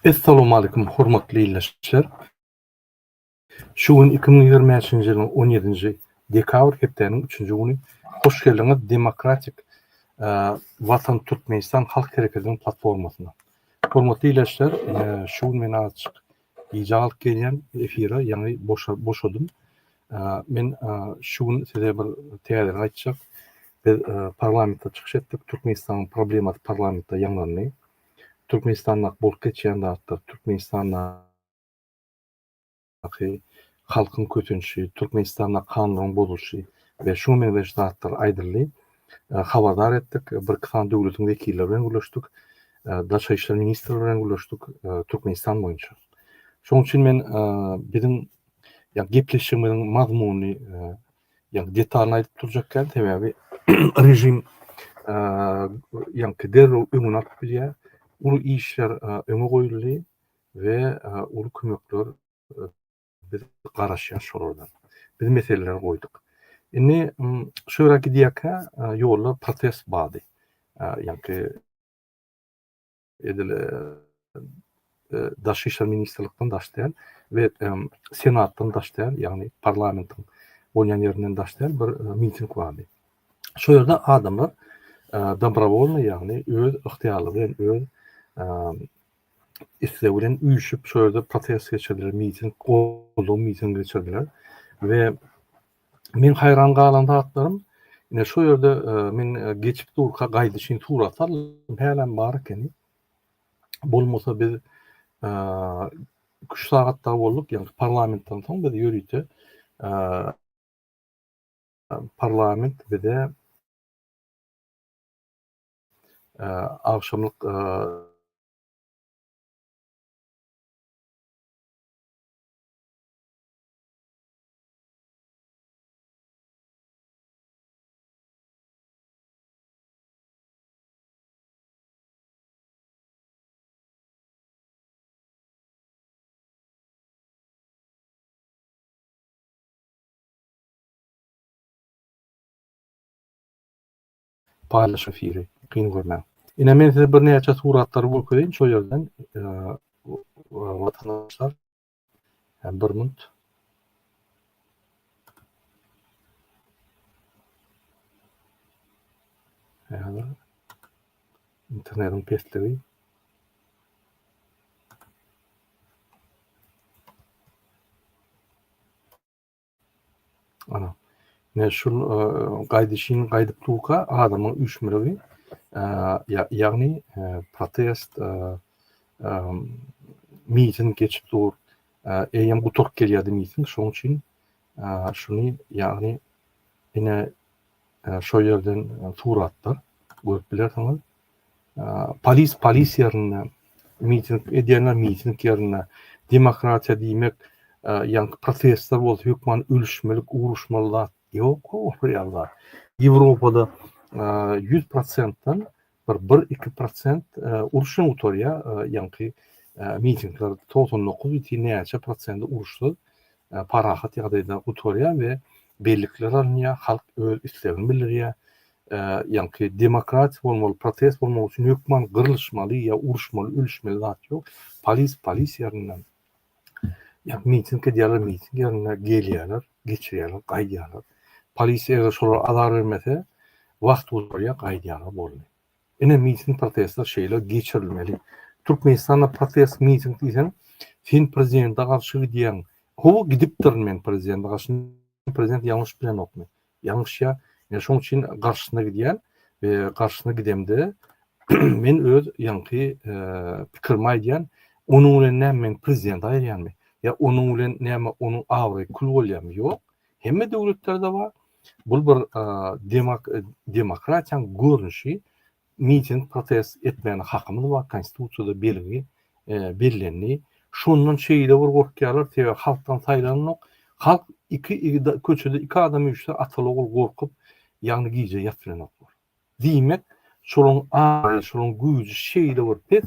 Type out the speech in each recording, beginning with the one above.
Assalamu alaykum, hormatly izleyijiler. Şu gün 2023 ýylyň 17-nji dekabr hepdeniň 3-nji güni. Hoş geldiňiz Demokratik Watan Türkmenistan Halk Hereketiniň platformasyna. Hormatly izleyijiler, şu gün men açyk ýaly gelýän efire ýani boşadym. Men şu gün size bir täze aýtjak. Biz parlamentde çykyş etdik. Türkmenistanyň problematy parlamentde ýaňlandy. Türkmenistanlyk bolup geçýän zatlar, Türkmenistanyň halkyň kötünçi, Türkmenistanda kanun bozulşy we şu meňe zatlar aýdyrly. Habardar etdik. Bir kısan döwletiň wekilleri bilen görüşdik. Daşa işler ministri bilen görüşdik Türkmenistan boýunça. Şoň üçin men bizim gepleşigimiň mazmuny detalyny aýdyp durjakkan sebäbi rejim derrew öňüne atyp bilýär. Ulu işler öňe goýuldy we ulu kömekler biz garaşýar şolardan. Biz meseleler goýduk. Indi şöýreki diýäkä ýollar protest bady. Daşy işler ministrliginiň daşlaýan we senatdan daşlaýan, ýagny parlamentiň bolýan ýerinden daşlaýan bir miting bady. Şo ýerde adamlar добровольно, ýagny öz ykhtiyarly bilen öz islew bilen üýüşip şo ýerde protest geçirdiler, miting geçirdiler we men hayran galan zatlarym ine şo ýerde men geçip durka gaýdyşyň suratlar hälem bar eken. Bolmasa biz 3 sagatda bolduk, ýani parlamentden soň biz ýörüýte parlament we de akşamlyk paylaşym firi kyn görmän. Ine men size bir näçe suratlar bolýan şo ýerden watandaşlar bir minut. Internetin pestligi. Ana. Ne şol gaýdyşyň gaýdyp durka adamyň üýtmeli. Ýagny protest miting geçip dur. Eýem gutok gelýärdi miting, şoň üçin şuny ýagny ine şo ýerden suratlar görüp bilersiňiz. Polis ýerine miting edýänler miting ýerine demokratiýa diýmek ýa-ni protestler bolsa hökman ölüşmelik, uruşmalar ýok, ýallar. Ýewropada 100%dan 1-2% uruşan utorya ýa-ni mitingler 99 näçe prosent uruşly parahat ýagdaýda utorya we bellikler alınýar, halk öz islegini bildirýär. Ýa-ni demokrat bolmaly, protest bolmaly üçin hökman gyrylşmaly ýa uruşmaly, ölüşmeli zat ýok. Polis ýerinden miting edýärler, miting ýerine gelýärler, geçirýärler, gaýdýarlar. Polis eger şolar azar bermese, wagt uzarýar, gaýdýarlar boldy. Ene miting protestler şeýle geçirilmeli. Türkmenistanda protest miting diýsen, sen prezidente garşy gidýän, howa gidipdir men prezidente garşy, prezident ýalňyş bilen okmy. Ýalňyş ýa, şoň üçin garşysyna gidýän we garşysyna gidemde men öz ýanky pikirimi aýdýan, onuň bilen näme men prezident aýdýanmy? Ya onuň bilen näme onuň agry kul bolýarmy? Ýok. Hemme döwletlerde bar. Bul bir demokratiýanyň görnüşi, miting protest etmän hakymyz bar, konstitusiýada belgilenli. Şondan şeýle bir gorkýarlar, tebe halkdan saýlanok. Halk köçede 2 adam üýtse atylog gorkup ýagny giýje ýatlanoklar. Diýmek, şolaryň güýji şeýle bir pes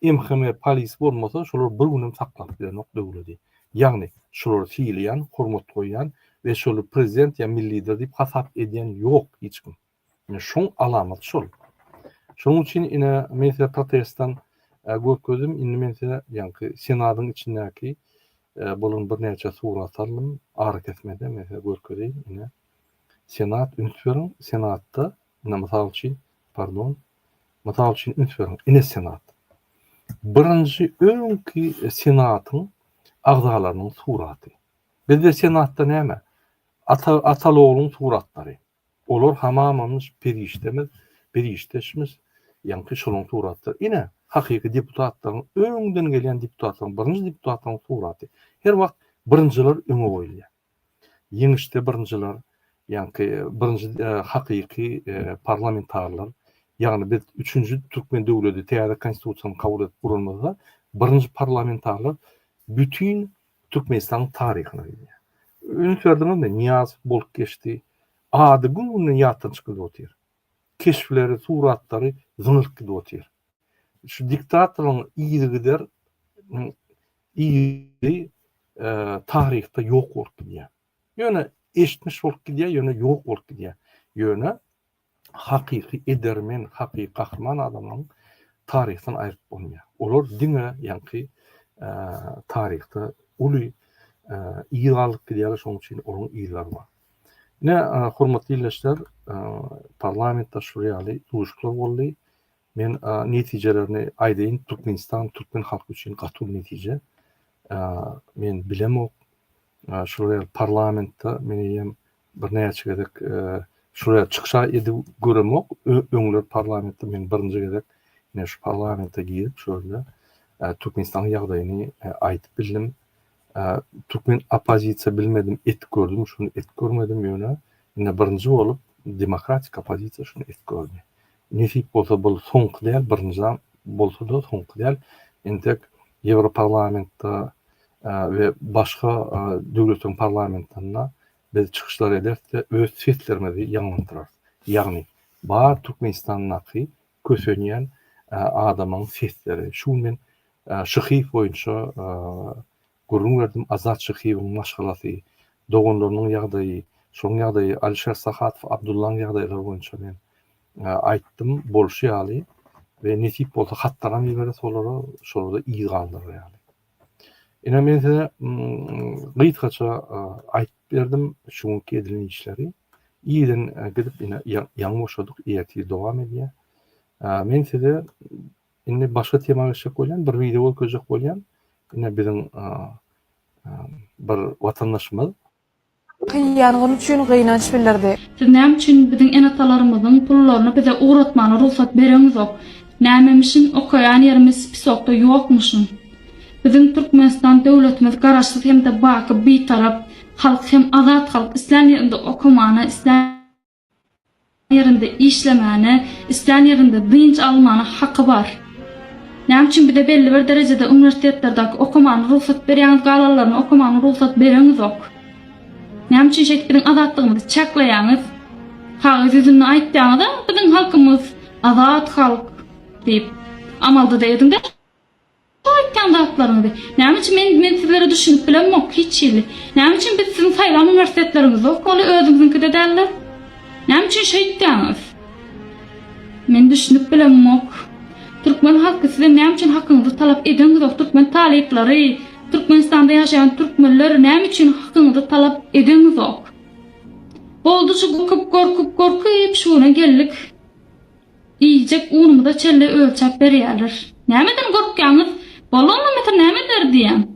MHM polis bolmasa şolar bir günem saklap bilenok döwleti. Ýagny şolar fiilyan, hormat goýan we şol prezident ýa milli lider diýip hasap edýän ýok hiç kim. Şoň alamat şol. Şoň üçin ine mesele protestdan görkezim indi men size ýa-ni senatyň içindäki bulun bir näçe surat aldım, ara kesmede mesela görkezeyim ine. Senat ünsürin, senatda, misal üçin, misal üçin ünsürin, ine senat. Birinji öňki senatyň agzalarynyň suraty. Bizde senatda näme? Atalogluň suratlary. Olar hamamyň perişteşmiz, ýa-ni şolaň suratlar. Ine hakyky deputatlaryň öňden gelýän deputatlaryň, birinji deputatlaryň suraty. Her wagt birinjiler öňe goýulýar. Ýeňişde birinjiler, ýa-ni birinji hakyky parlamentarlar, ýa-ni biz 3-nji türkmen döwleti täze konstitusiýany kabul edip gurulmazda birinji parlamentarlar bütün Türkmenistan taryhyny bilýär. Ünsürdüňizde Niyaz bolup geçdi. Ady günden ýatdan çykyp otyr. Keşifleri, suratlary zyňyryp gidip otyr. Şu diktatorlaryň iýilgiler iýi taryhda ýok bolup gidýär. Ýöne eşitmiş bolup gidýär, ýöne ýok bolup gidýär. Ýöne hakyky edermen, hakyky kahraman adamlaryň taryhdan aýryp bolmaýar. Olar diňe ýa-ni taryhda uly ýygalyp gidýär, şoň üçin olaryň ýylary bar. Ne hormatly ýerleşler, parlamentda şurýaly duşuklar boldy. Men netijelerini aýdaýyn, Türkmenistan, türkmen halky üçin gatul netije. Men bilemok. Şuraya parlamentda menem bir näçe gedek şuraya çykşa edip göremok. Öňler parlamentda men birinji gedek ne şu parlamentda girip şöyle Türkmenistan ýagdaýyny aýtyp bildim. Türkmen opozisiýa bilmedim, et gördüm, şunu et görmedim ýöne. Ine birinji bolup demokratik opozisiýa şunu et gördü. Nesip bolsa bol soňky däl, birinji bolsa da soňky däl. Entek Ýewroparlamentda we başga döwletleriň parlamentlerine biz çykyşlar edip öz seslerimizi ýaňlandyrar. Ýagny bar Türkmenistanyňky kösenýän adamyň sesleri. Şu men Şyhyp boýunça görüň berdim, Azat Şyhypyň maşgalasy, doganlarynyň ýagdaýy, şoň ýagdaýy Alişer Sahatov, Abdullaň ýagdaýlary boýunça men aýtdym, bolşýaly we nesip bolsa hatlaram ýeberdi solara, şolada iý galdyr ýaly. Ine men size gytgaça aýtyp berdim şuňky edilen işleri. Iýden gidip ine ýaňy boşadyk, ýeti dowam edýär. Men size indi başga tema geçip bolýan, bir video gözek bolýan. Ine biziň bir watandaşymyz Ýanyň üçin gynanç bildirdi. Siz näme üçin biziň enatalarymyzyň pullaryny bize uğratmana ruhsat bereňizok? Nämemişin okaýan ýerimiz pisokda ýokmuşyn? Biziň Türkmenistan döwletimiz garaşsyz hem-de baky bir tarap halk hem azat halk islan ýerinde okumana, islan ýerinde işlemäne, islan ýerinde bilinç almana haky bar. Näme üçin bir de belli bir derejede uniwersitetlerden okumana ruhsat berýän galalaryny okumana ruhsat bereňizok? Näme üçin şeýle azatlygymy çaklaýaňyz? Hagyzy ýüzüne aýtdyňyzda biziň halkymyz azat halk diýip amalda diýdiňde aýtdyň azatlaryňy. Näme üçin men sizlere düşünüp bilemok hiç ýyly. Näme üçin biz siziň saýlan uniwersitetlerinizi okuly özüňizniki de däller? Näme üçin şeýtdiňiz? Men düşünüp bilemok. Türkmen halky size näme üçin hakyňyzy talap ediňiz? Türkmen talyklary, Türkmenistanda ýaşaýan türkmenler näme üçin hakyňyzy talap ediňiz? Boldy şu gorkup şuna geldik. Iýjek unumda çelle ölçäp berýärler. Nämeden gorkýaňyz? Bolonmy näme der diýen?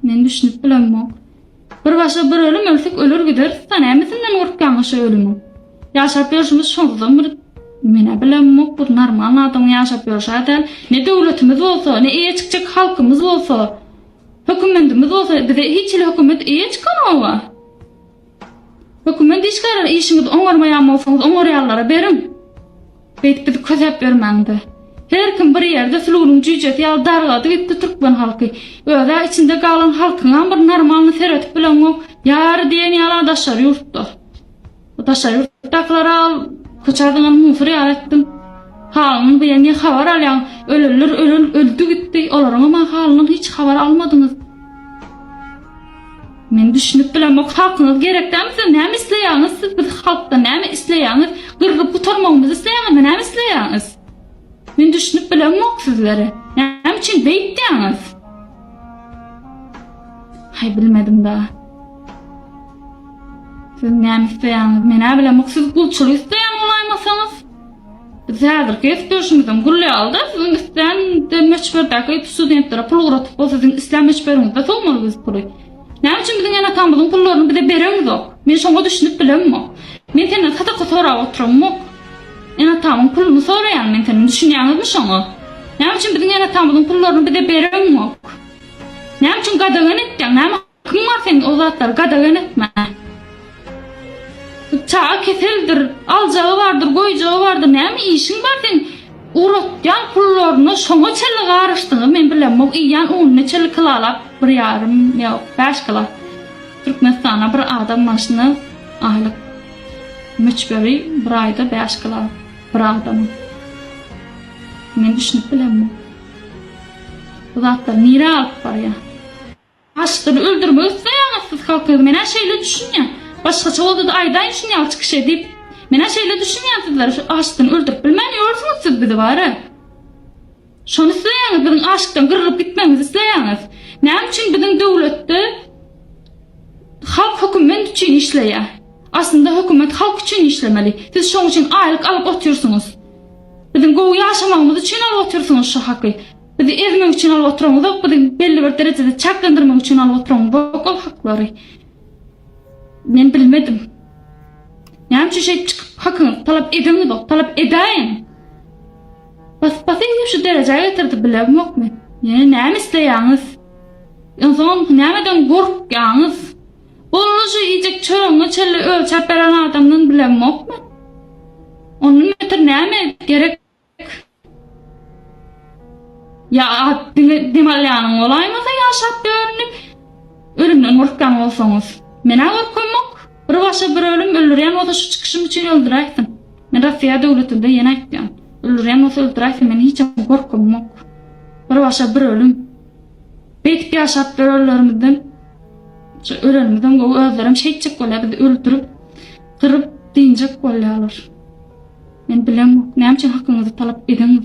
Men düşünüp bilemok. Bir başa bir ölüm ölsek ölür gider. Sen nämesinden gorkýaňyz şu ölümü? Ýaşap ýörüşimiz şondan bir mene bilemok, bu normal adam ýaşap ýörşädäl. Ne döwletimiz bolsa, ne eýçikçek halkymyz bolsa, hökümetimiz bolsa, bize hiç ile hökümet eýçikanawa. Hökümet işgärler işiňiz oňarmaýan bolsaňyz oňarýarlara berin. Beýtip bizi közäp bermäňdi. Her kim bir ýerde sulugnyň jüjeti ýaly dargady gitdi türkmen halky. Öňe içinde galan halkyň bir normalny seretip bilemok. Ýar diýen ýaly adaşlar ýurtda. Adaşlar ýurtdaklara köçärdiňen mufry ýaratdym. Halyny bilen ne habar alýan? Ölürler öldü gitdi. Olaryň ama halyny hiç habar almadyňyz. Men düşünüp bilemok, halkyňyz gerekdämi? Näme isleýäňiz? Siz biz halkda näme isleýäňiz? Gyrgyp gutarmagyňyzy isleýäňiz, näme isleýäňiz? Men düşünüp bilemok sizlere. için beýtdiňiz? Hay bilmedim da. Siz näme isleýäňiz? Mene bilen maksat gulçulyk isleýän olaymasaňyz. Biz häzir kes görüşümizden gulýaldy. Sizin isleýän de meşberdäki studentlere pul guratyp bolsa sizin isläm meşberiňizde solmaly biz puly. Näme üçin biziň ýene tamamyň pullaryny bize bereňizok? Men şoňa düşünüp bilemmi? Men senden sataka sorap oturmam. Ýene tamamyň puluny soraýan men senden düşünýäňizmi şoňa? Näme üçin biziň ýene tamamyň pullaryny bize bereňizok? Näme üçin gadagan etdiň? Näme kim var senin o zatlar gadagan etme? Çağa keseldir, aljağı vardır, goýjağı vardır. Näme işiň bar seň? Uratýan pullaryny şoňa çelle garaşdygy men bilemok. Ýan onu çelle kylalap bir ýarym ýa 5 kala. Türkmenistana bir adam maşyny aýlyk müçberi bir aýda 5 kala bir adam. Men düşünüp bilemok. Bu zatlar nire alyp barýar? Aşdyr öldürmek isleýäňiz siz halkyňyz mene şeýle düşünýän. Başgaça boldy da aýdan düşünýän çykyş edip. Mene şeýle düşünýän sizler şu aşdyň öldürüp bilmänýärsiňiz siz bizi bari. Şonu isleýäňiz biziň aşykdan gyrryp gitmemizi isleýäňiz. Näme üçin biziň döwletde halk hökümet üçin işleýär? Aslında hökümet halk üçin işlemeli. Siz şoň üçin aýlyk alyp oturýarsyňyz. Biziň gowy ýaşamagymyz üçin alyp oturýarsyňyz şu haky. Bizi ezmek üçin alyp oturaňyz, biziň belli bir derejede çaklandyrmak üçin alyp oturaňyz. Bu haklary. Men bilmedim. Näme üçin şey çykyp hakyňyzy talap edeňiz, talap edäýin. Basy şu derejeye getirdi bilemokmy? Ýene näme isleýäňiz? Ýa-da nämeden gorkýaňyz? Onu şu ýejek çöreňe çelle ölçäp beren adamdan bilemokmy? Onun meter näme gerek? Ya demalýanyň olaýmasa ýaşap görünip ölümden gorkýan bolsaňyz. Mene gorkmak, bir başa bir ölüm öldürýän bolsa şu çykyşym üçin öldüräýsin. Men Russiýa döwletinde ýene aýtdym. Öldürýän bolsa öldüräýsin, men hiç gorkmak. Bir başa bir ölüm. Beýtip ýaşap bir ölülerimizden, şu ölenimizden gowy özlerim şeýçek bolýar, bizi öldürüp, kırıp diňjek bolýarlar. Men bilemok, näme üçin hakyňyzy talap edeňiz?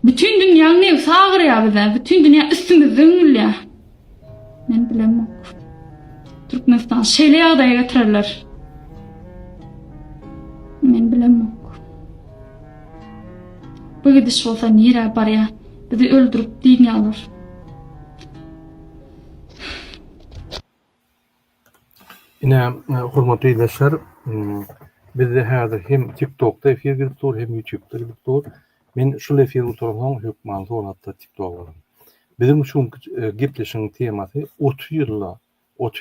Bütün dünýä ne sagyrýar bize, bütün dünýä üstümizde ýürýär. Men bilemok. Türkmenistan şeýle ýagdaýa getirerler. Men bilemok. Bu gidiş bolsa nire barýar? Bizi öldürüp diňýärler. Ine hormatly izleşler, bizde häzir hem TikTok'da efir giripdir, hem YouTube'da giripdir. Men şol efir oturaňam hökman soratda TikTok bolan. Bizim şu gepleşiň temasy 30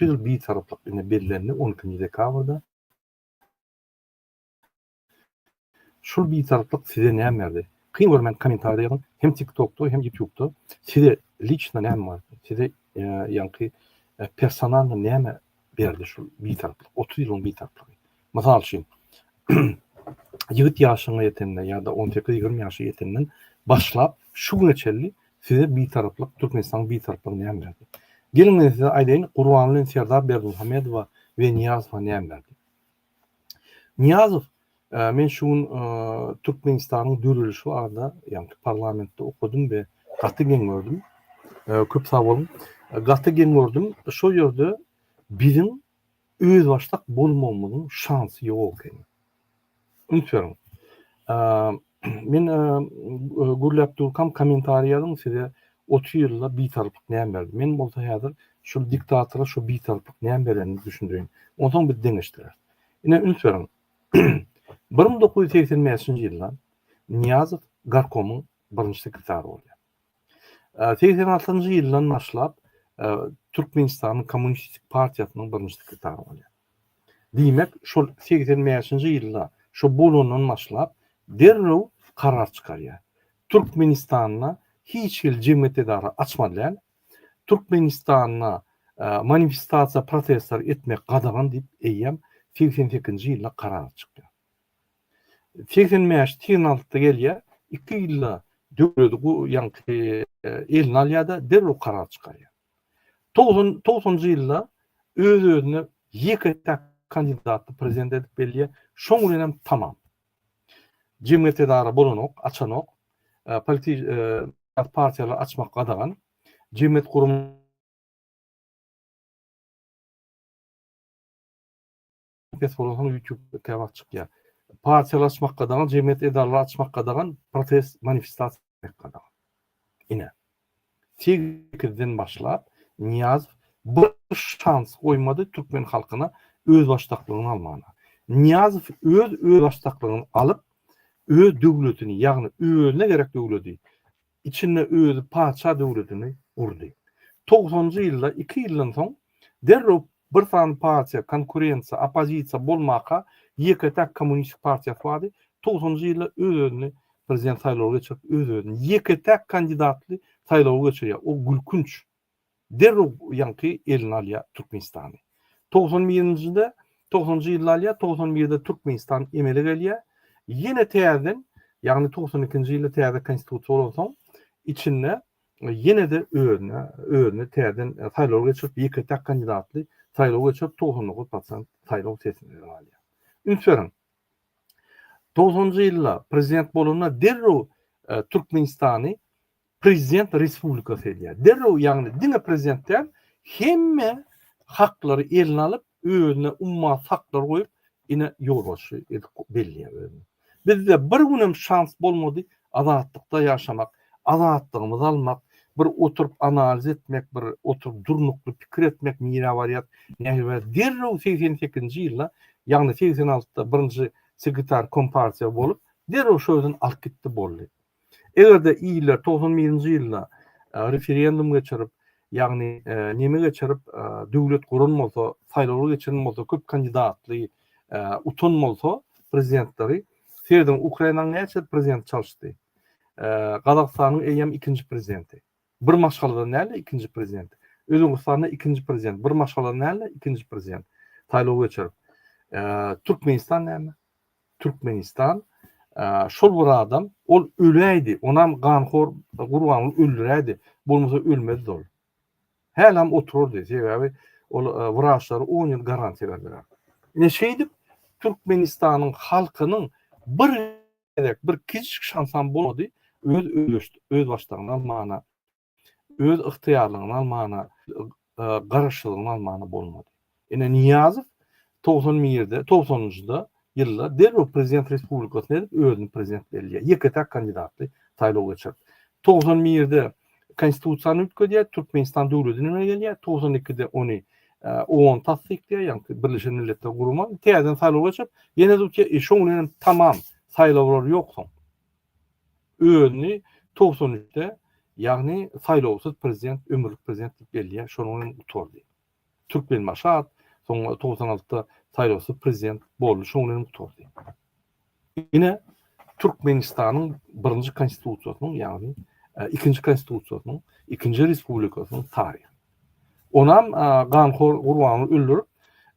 ýyl bir taraplyk ine bellerini 12-nji dekabrda. Şol bir taraplyk size näme berdi? Kyn görmen kommentarýaryň hem TikTok'da hem YouTube'da size liçna näme bar? Size ýa-ni personal näme berdi şol bir taraplyk 30 ýylyň bir taraplygy. Masal üçin 7 ýaşyna ýetende ýa-da 18-20 ýaşa ýetenden başlap şu güneçelli size bir taraplyk Türkmenistan bir taraplyk näme berdi? Gelin men size aýdaýyn, Gurbanly Serdar Berdimuhammedow we Niýazow näme berdi? Niýazow men şu Türkmenistanyň dürülüşi arada, ýani parlamentde okudum we gaty geň gördüm. Köp sag bolun. Gaty geň gördüm. Şo ýerde biziň öz başlak bolmamyzyň şansy ýok ekeni. Unutmaýarym. Men gurlap durkam kommentarýaryň size 30 ýylda bir taraplyk näme berdi? Men bolsa häzir şu diktatora şu bir taraplyk näme berenini düşündirýän. Ondan bir deňeşdiler. Ine unutmaýarym. 1985-nji ýylda Niýazow Garkomyň birinji sekretary bolýar. 86-njy ýyldan başlap Türkmenistanyň Kommunistik Partiýasynyň birinji sekretary bolýar. Diýmek, şol 85-nji ýylda şu bolundan başlap derrew karar çykarýar. Türkmenistanyna hiç ýyl jemgyýet edara açmadylar. Türkmenistanyna manifestasiýa protestler etmek gadagan diýip eýýäm 88-nji ýylda karar çykdy. 85-86-da gelýär, 2 ýylda döwlet bu ýanky elini alýarda derrew karar çykarýar. 90-njy ýylda öz-özüne ýeke kandidatly prezident edip belýär. Şoň bilen tamam. Jemgyýet edara bolanok, açanok, politik partiyalar açmak kadagan cemiyet kurum Facebook'tan YouTube kebap çıkıyor. Partiyalar açmak kadagan cemiyet edarları açmak kadagan protest manifestasiya kadagan. Ine. 8'den başlap Niyazov bir şans koymadı Türkmen halkına öz baştaklığını almana. Niyazov öz baştaklığını alıp öz döwletini, ýagny özüne gerek döwleti, içinde öz paça döwletini urdy. 90-njy ýylda 2 ýyldan soň derrew bir san partiýa konkurensiýa, opozisiýa bolmaka ýeke-tek kommunistik partiýa tuady. 90-njy ýylda özüni prezident saýlawyna geçirip özüni ýeke-tek kandidatly saýlawyna geçirýär. O gülkünç. Derrew ýanky elini alýar Türkmenistany. 91-nji ýylda 90-njy ýyllar 91-de Türkmenistan emele gelýär. Yine täzeden, ýagny 92-nji ýylda täze konstitusiýa bolsaň, içinde yine de özüne täzeden saýlawyna geçirip ýeke-tek kandidatly saýlawyna geçirip 99% saýlaw sesini alýar. Ünsören 90-njy ýylda prezident bolana derrew Türkmenistany prezident respublikasy edýär. Derrew ýagny diňe prezidentler hemme haklary eline alyp özüne umma haklar goýup ine ýolbaşy edip belliýär özüni. Bizde bir günem şans bolmady azatlykda ýaşamak, azatlygymy almak, bir oturup analiz etmek, bir oturup durnukly pikir etmek nire barýat. Derrew 88-nji ýylda, ýagny 86-da birinji sekretar kompartiýa bolup, derrew şöýden alyp gitdi boldy. Egerde iýler 91-nji ýylda referendum geçirip, ýagny neme geçirip, döwlet gurulmasa, saýlawy geçirilmasa, köp kandidatly utanmasa prezidentleri Serden Ukrainanyň näçe prezident çalışdy. Gazakstanyň eýem 2-nji prezidenti. Bir maşgalada näle 2-nji prezident. Özbekistanyň 2-nji prezident. Bir maşgalada näle 2-nji prezident. Saýlawy geçirip. Türkmenistan näme? Türkmenistan şol bir adam ol öleýdi. Onam ganhor gurbanly öldürädi. Bolmasa ölmedi ol. Helam otururdy. Sebäbi ol wraçlary 10 ýyl garantiýa berdiler. Ne şeýdip Türkmenistanyň halkynyň bir kiçik şansan boldy. Öz başlagyny almana, öz ıhtiýarlygyny almana, garaşlygyny almana bolmady. Ene Niyazov 90-njyda ýyllar derrew prezident respublikasyny edip özüni prezident belliýär. Ýeke-tek kandidatly saýlawyna geçirip. 91-de konstitusiýany ütkedýär, Türkmenistan döwletine gelýär. 92-de ony OON tasdikleýär, ýa-ni Birleşen Milletler Gurumy. Täzeden saýlawyna geçip, ýene de şoňuň tamam saýlawlar ýoksoň. Özüni 93'de ýagny saýlawsız prezident, ömürlük prezident belliýär, şonuň uturdy. Türkmen maşat, soň 96'da saýlawsız prezident boldy, şonuň uturdy. Ine Türkmenistanyň birinji konstitusiýasynyň, ýagny ikinji konstitusiýasynyň, ikinji respublikasynyň taryhy. Onam ganhor gurbany öldürüp,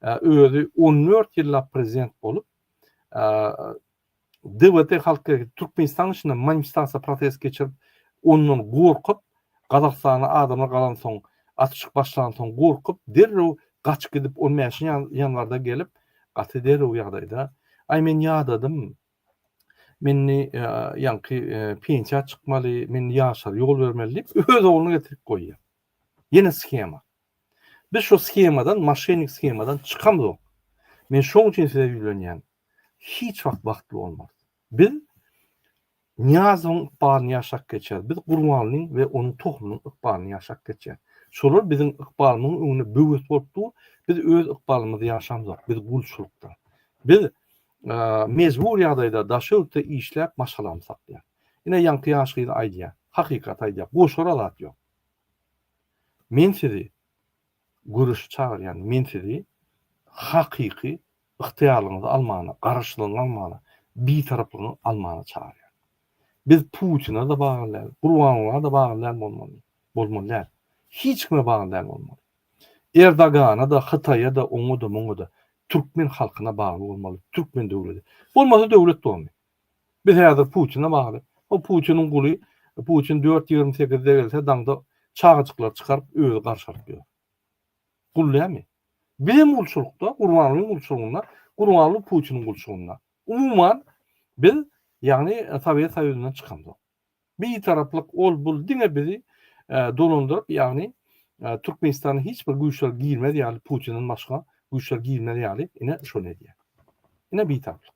özü 14 ýylla prezident bolup, DVT halkı Türkmenistan içinde manifestasiya protest geçirip, ondan gorkup, Gazakstanyň adamlar galan soň, atışyk başlanan soň gorkup, derrew gaçyp gidip o mäşin ýanlarda gelip, gaty derrew ýagdaýda, ay men ýadadym, meni ýanky pensiýa çykmaly, men ýaşar ýol bermeli diýip öz ogluny getirip goýýar. Ýene skema. Biz şu skemadan, maşenik skemadan çykamyz. Men şoň üçin size ýülenýän. Hiç wagt bolmaz. Biz Niyazowyň ykbalyny ýaşap geçer. Biz Gurbanlyň we onuň tohumynyň ykbalyny ýaşap geçer. Şolar bizim ykbalymyň öňüne böwet bolupdy. Biz öz ykbalymyzy ýaşamyzok. Biz gulçulukda. Biz mezbur ýagdaýda daşywykda işläp maşgalamy saklaýar. Ine ýanky ýaşyny aýdýar. Hakykat aýdýar. Boş oralat ýok. Men sizi görüş çağırýan, men sizi hakyky ıhtiýarlygyňyzy almana, garaşlygyňyzy almana, bir taraplygyny almana çağırýar. Biz Putina da baglanýar, Gurbanowa da baglanýar bolmaly. Hiç kime baglanýar bolmaly. Erdogana da, Hytaýa da, oňa da, moňa da Türkmen halkyna bagly bolmaly. Türkmen döwleti. Bolmasa döwlet bolmaly. Biz häzir Putina bagly. O Putiniň guly, Putin 4.28'de gelse daňda çağıçyklar çykaryp özü garşaryp ýör. Gullämi? Bizim gulçulukda, Gurbanyň gulçulugunda, Gurbanly Putiniň gulçulugunda. Umuman biz ýagny Sowet Soýuzynyň çykamyz. Bir taraflık ol bul dine bizi dolandırıp yani Türkmenistan'ın hiçbir güçler girmedi yani Putin'in başka güçler girmedi yani yine şöyle diye. Yine bir taraflık.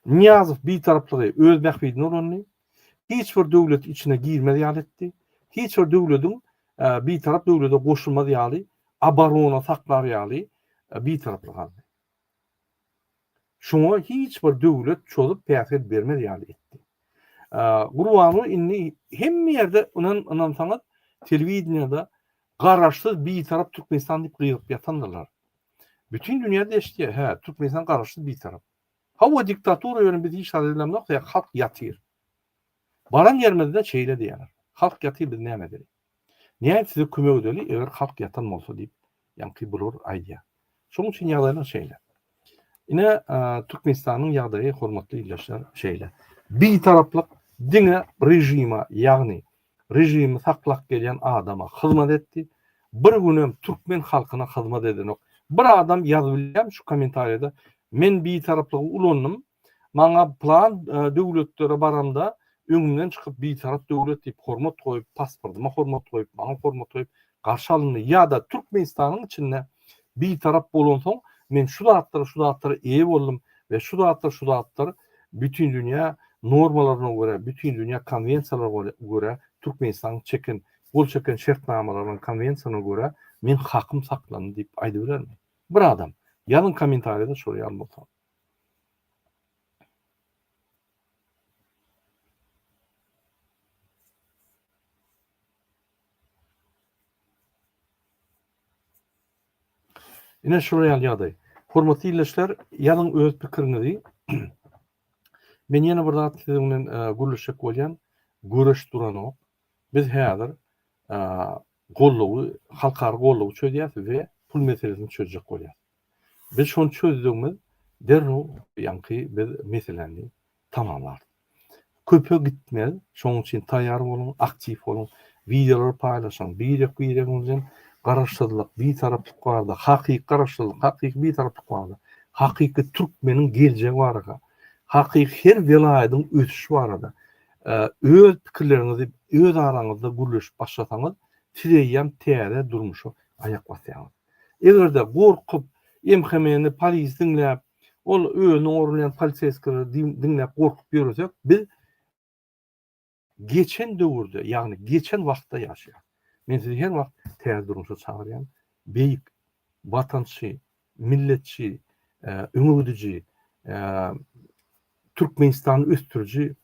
Niyazov bir taraflığı öz bekbidin olanını hiçbir devlet içine girmedi yani etti. Hiçbir devletin bir taraf devlete koşulmadı yani abarona saklar yani bir taraflık aldı. Şuna hiçbir devlet çolup peyafet vermedi yani etti. Gurbanı inni hem yerde onun sanat televizyonda garaşsız bir taraf Türkmenistan deyip kıyıp yatandırlar. Bütün dünyada işte Türkmenistan garaşsız bir taraf. Hava diktatörü yönü biz hiç adedilen nokta ya halk yatır. Baran yermede de şeyle diyorlar. Halk yatır biz ne edelim? Niye size kömek ödeli eğer halk yatan olsa deyip yankı bulur aydiya. Şunun için yağlayılan şeyler. Yine Türkmenistan'ın yağdayı hormatlı ilaçlar şeyler. Bir taraflık dine rejime yani rejimi saklak gelen adama hizmet etti. Bir günüm Türkmen halkına hizmet eden yok. Bir adam yazıbilem şu komentariyada men bir taraflık ulanım. Bana plan devletlere baramda öňümden çıkıp bir taraf devlet deyip hormat koyup pasportuma hormat koyup bana hormat koyup karşı alındı. Ya da Türkmenistan'ın içinde bir taraf bolonsoň men şu dağıtlara iyi oldum ve şu dağıtlar bütün dünya normalarına göre, bütün dünya konvensiyalarına göre Türkmenistan çeken, bol çeken şartnamalarının konvensiyona göre men hakkım saklandı deyip aydı biler mi? Bir adam. Yanın komentariyada şuraya almatam. Yine şuraya alyaday. Hormatly ilişler, yanın öz pikirini men yana bir zat sizinden gürleşek bolýan görüş durany. Biz häzir gollugy, halkara gollugy çözýäs we pul meselesini çözjek bolýar. Biz şonu çözdüğümüz derru ýanky biz meseleni tamamlar. Köpe gitmez, şoň üçin taýýar bolun, aktiv bolun, videolar paýlaşan, bir garaşsyzlyk, bir taraplyk barda, hakyky garaşsyzlyk, hakyky bir taraplyk barda, hakyky türkmeniň geljegi barada, hakyky her welaýatyň ötüşi barada, öz pikirleriňizi öz araňyzda gürleşip başlasaňyz, tireýän täze durmuşy aýak basýar. Egerde gorkup, emhemeni polis dinläp, ol özüni orlayan polisiýeskleri dinläp gorkup ýöresek, biz geçen döwürde, ýagny geçen wagtda ýaşaýar. Men sizi her wagt täze durmuşa çagyrýan, beýik, watançy, milletçi, öňüdüji, Türkmenistany östürji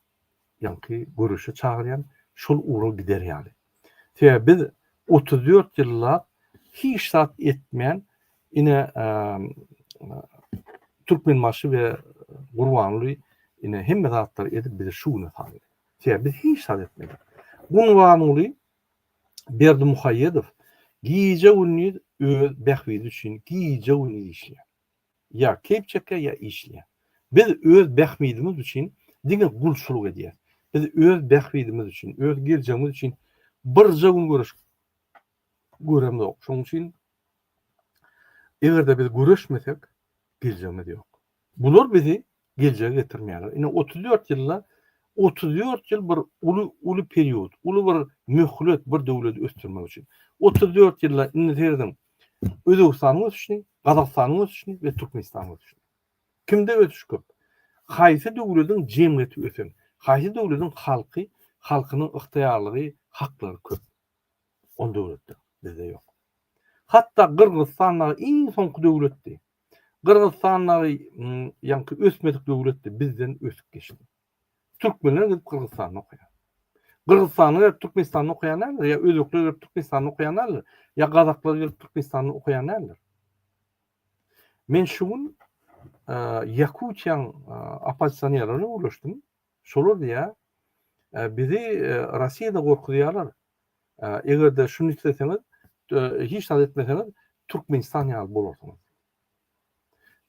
ýanky görüşe çagyrýan şol uğra gider ýaly. Täze biz 34 ýyllap hiç sat etmeyen ine Türkmen marşı we Gurbanly ine hemme zatlar edip bize şunu taýýar. Täze biz hiç sat etmedik. Gurbanly Berdi Muhayyedov giýje günni öz behwidi üçin giýje günni işleýär. Ya kepçeke ya işleýär. Biz öz behwidimiz üçin diňe gulçuluk edýär. Biz öz behwidimiz üçin, öz geljegimiz üçin bir gün göremde yok. Şoň üçin egerde biz görüşmesek geljegimiz ýok. Bular bizi geljege getirmeýär. Ine 34 ýylla 34 ýyl bir uly period, uly bir möhlet bir döwleti östürmek üçin. 34 ýylla indi terdim. Özbekistanyň üçin, Gazakstanyň üçin we Türkmenistanyň üçin. Kimde ötüş köp? Haýsy döwletiň jemgyýeti ösen, haýsy döwletiň halkynyň yktyýarlygy, haklary köp. On döwletde bizde ýok. Hatda Gırgızstanlar iň soňky döwletdi. Gırgızstanlar ýanky ösmedik döwletdi, bizden ösüp geçdi. Türkmenler gidip Gırgızstanyň okuýar. Gırgızstanyň Türkmenistanyň okuýanlar ya özbekler Türkmenistanyň okuýanlar ya gazaklar Türkmenistanyň okuýanlar. Men şuň Yakutiýan opozisiýoneraryna ulaşdym. Şolar diýär, bizi Rossiýada gorkudýarlar. Egerde şunu isteseňiz, hiç saz etmeseňiz, Türkmenistan ýaly bolarsyňyz.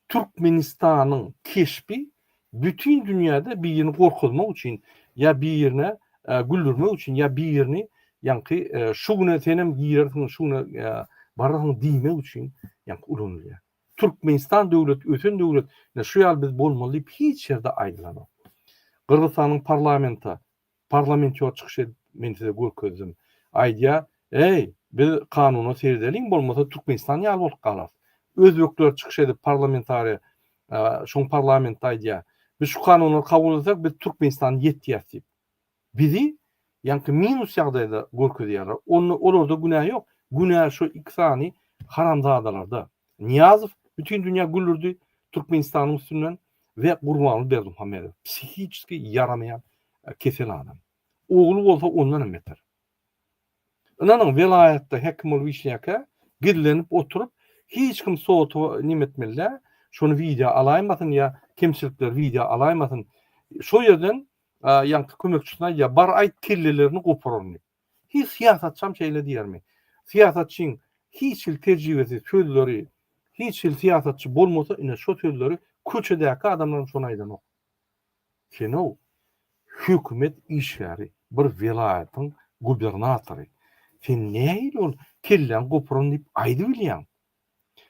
Türkmenistanyň keşpi bütün dünyada bir ýerini gorkutmak üçin, ya bir ýerine güldürmek üçin, ya bir ýerini ýanky şu güne senem giýersiň, şu güne barasyň diýmek üçin ýanky ulanýar. Türkmenistan döwleti, ösen döwlet, şu ýaly biz bolmaly diýip hiç ýerde aýdylanok. Gırgızstanyň parlamenta parlamento çıkış men size görkezdim. Aýdýa, "Ey, biz kanuny seredeliň bolmasa Türkmenistan ýaly bolup galar." Özbekler çıkış edip parlamentary şoň parlamentda aýdýa, "Biz şu kanuny kabul etsak, biz Türkmenistan ýetýäs" diýip. Bizi ýa-ni minus ýagdaýda görkezýärler. Olarda günah ýok. Günah şu iksany haramzadalarda. Niýazow bütün dünýä güldürdi Türkmenistanyň üstünden we Gurbanyň Berdimuhammedow. Psihiçki yaramayan kesel adam. Oğlu bolsa ondan emeter. Onanyň vilayatda hekim bolup işleýärkä, gidlenip oturup hiç kim soğutu nimetmelle, şonu video alaýmasyn ýa kemçilikler video alaýmasyn. Şo ýerden ýa-ni kömekçisine ýa bar aýt kellelerini gopararmy. Hiç siýasatçam şeýle diýermi? Siýasatçyň hiç il tejribesi, sözleri, hiç il siýasatçy bolmasa, ine şo sözleri köçedäki adamlaryň şonu aýdan ok. Şenu hükümet işleri, bir vilayatyň gubernatory. Sen näýil ol kellen goparan diýip aýdy bilýän?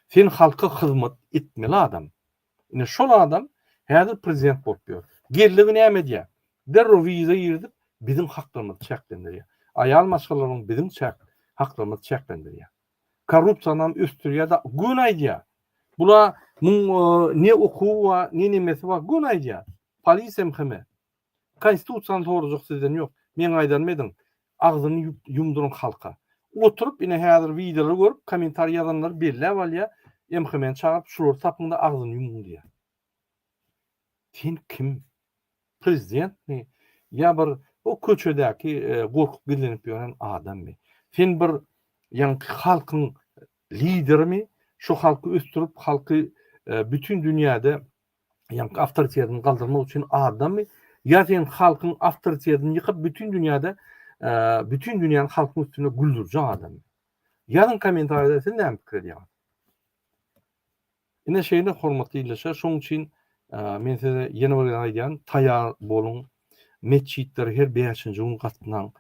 Sen halka hyzmat etmeli adam. Ine şol adam häzir prezident bolup ýör. Geligi näme diýär? Derro wiza ýerdip bizim haklarymyzy çäklendirýär. Aýal maşgalaryň bizim haklarymyzy çäklendirýär. Korrupsiýanyň östürýär-de gün aýdýar. Bula ne okuw we ne nimesi bar gün aýdýar. Polisiýa mehme. Konstitusiýany sorajak sizden ýok. Men aýdanmydyň. Agzyny yumduryň halka. Oturup ine häzir videolar görüp komentar ýazanlar belläp alýar. Emhemen çağırıp şular tapynda agzyny yumdy diýär. Sen kim? Prezident mi? Ya bir o köçedäki gorkup gidlenip ýören adammy? Sen bir ýa-ni halkyň liderimi? Şu halky östürüp halky bütün dünýäde ýa-ni awtoritetini galdyrmak üçin adammy? Ya sen halkyň awtoritetini ýykyp bütün dünýäde bütün dünýäniň halkyň üstüne güldürjek adam. Ýazyn kommentarda sen näme pikir edýän? Ine şeýle hormatly izleşer. Şoň üçin men size ýene bir aýdýan, taýýar boluň. Meçhitler her 5-nji gün gatnaň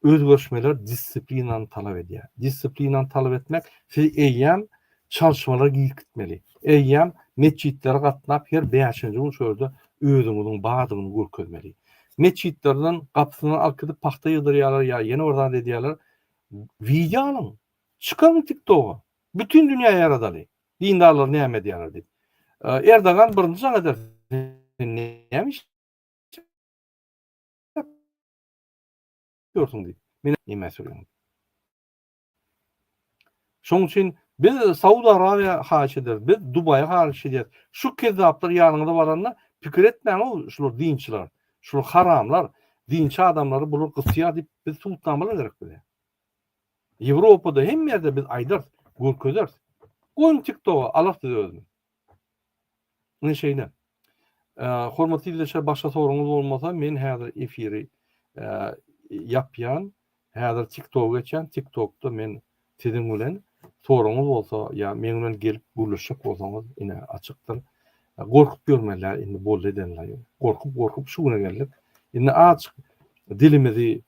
özgörüşmeler disiplinany talap edýär. Disiplinany talap etmek siz eýýäm çalışmalara gitmeli. Eýýäm meçhitlere gatnap her 5-nji gün şöyle özüňiziň badygyny görkezmeli. Meçhitlerden gapysyny alkydyp paxta ýydyrýarlar ýa ýene ordan edýärler. Video alyň. Çykan TikTok'a. Bütün dünýä ýaradaly. Dindarlar näme diýerler diýip. Erdogan birinji jaň eder. Näme iş? Görsün diýip. Men näme söýleýän? Şoň üçin biz Saudy Arabiýa haýyş ederiz, biz Dubaýa haýyş ederiz. Şu kezaplar ýanyňda baranlar pikir etmäň şular dinçiler, şular haramlar, dinçi adamlary bular gysýar diýip biz sultanmalar gerek bilen. Ýewropada hem ýerde biz aýdar, görkezler. Goň TikTok'a alaq dedi özüni. Ne şeýle. Hormatly izleşer, başga soruňyz bolmasa men häzir efiri ýapýan, häzir TikTok'a geçen, TikTok'da men sizin bilen soruňyz bolsa ýa men bilen gelip gürleşip bolsaňyz ine açykdyr. Gorkup görmeler indi bol edenler. Gorkup şu güne geldik. Indi açyk dilimizi,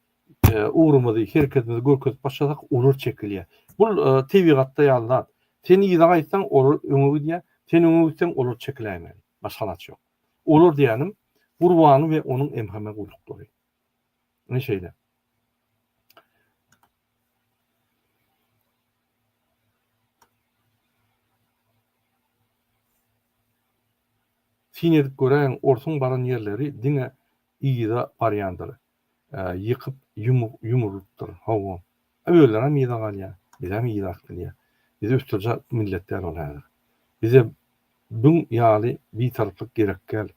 uğrumuzy, hereketimizi görkezip başlasak olur çekilýär. Bu tebigatda ýalynar. Sen ýa-da aýtsaň olur öňüňi diýär, sen öňüňi gitseň olur çekiläýär. Başgalaç ýok. Olur diýenim Gurbany we onuň emhame gulukdary. Ne şeýle. Sinir gören orsun baran yerleri dine iyida baryandır. Yıkıp yumuruttur. Hawa. Öýlerim iyida galýar. Bizem iyida galýar. Bize üstürce milletler olar. Bize bün ýaly bir taraplyk gerekkel.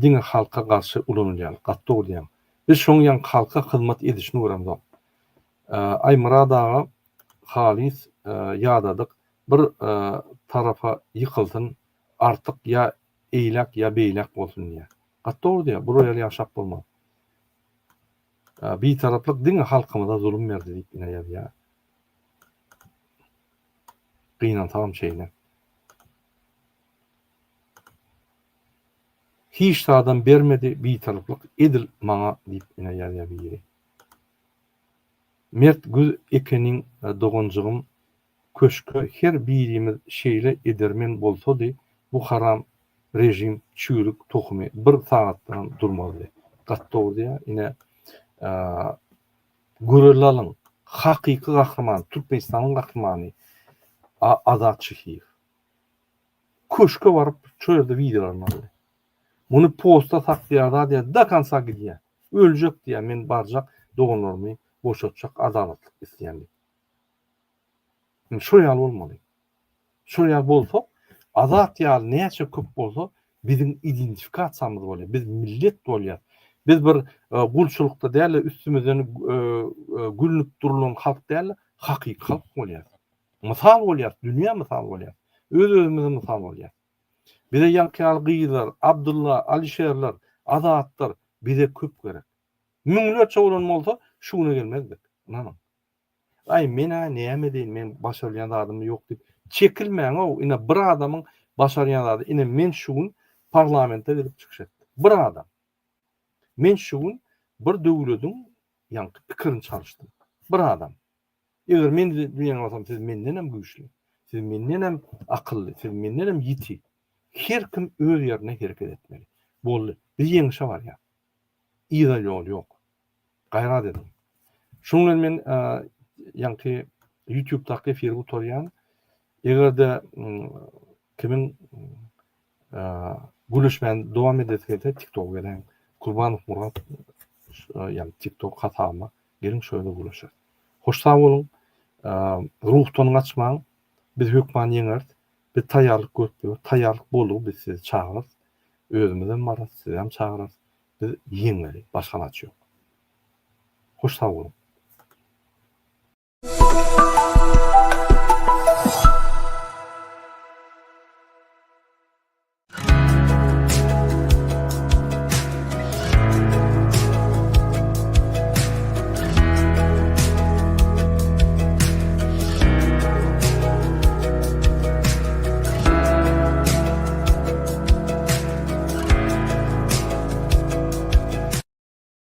Dine halka garşy ulanýar, gatda bolýar. Biz şoň ýan halka hyzmat edişini öwrendik. Aymara daga halis ýadadyk bir tarafa ýykylsyn, artık ya eýlek ya beýlek bolsun diýär. Gatda bolýar, bu ýaly ýaşap bolmaz. Bir taraplyk dine halkymyza zulüm berdi diýip ýa. Gıynan tamam şeyle. Hiç adam bermedi bir taraflık edil maňa diýip ine ýa biri. Mert göz ekenin dogunjugym köşkü her birimiz şeýle edermen bolsa di bu haram rejim çürük tohumy bir saatdan durmazdy. gatdawdy ya ine görülalyň hakyky gahrman Türkmenistanyň gahrmany Azat Şykiýew. Köşke baryp şu ýerde videolaryny aldy. Muny posta saklaýarda diýe da kansa gidýär. Öljek diýe men barjak doganlarymy boşatjak adalatlyk isleýändir. Şu ýaly bolmaly. Şu ýaly bolsa Azat ýaly näçe köp bolsa bizim identifikasiýamyz bolýar. Biz millet bolýar. Biz bir gulçulukda däl üstümizden gülnüp durulan halk däl, hakyky halk bolýar. Mysal bolýar, dünýä mysal bolýar. Öz-özümize mysal bolýar. Bize Yankyal Gyýzar, Abdullah, Alişerler, Azatlar bize köp gerek. Müňlerçe bolan bolsa şuna gelmezdik. Inanın. Ay mena näme deýin, men başarýan adamym ýok diýip çekilmeň o ine bir adamyň başarýan adamy ine men şuň parlamentde gelip çykşat. Bir adam. Men şuň bir döwletiň ýanky pikirini çalyşdym. Bir adam. Eger men diýen bolsam siz menden hem güýçli, siz menden hem akylly, siz menden hem ýiti. Her kim öz ýerine hereket etmeli. Boldy. Bir ýeňişe bar ya. Ýa ýol ýok. Gaýrat edin. Şoň bilen men ýanky YouTube-daky efir gutarýan. Egerde kimin gülüşmän dowam edetgede TikTok gelen Kurbanow Murat ýani TikTok hatama gelin şöyle gülüşür. Hoşsa bolun, ruhtan açmaň, biz hökman ýeňert, biz taýýarlyk görüp, taýýarlyk bolup biz sizi çağırır. Özümizden baras, sizi hem çağırır. Biz ýeňeri, başga naçy ýok. Hoşsa bolun.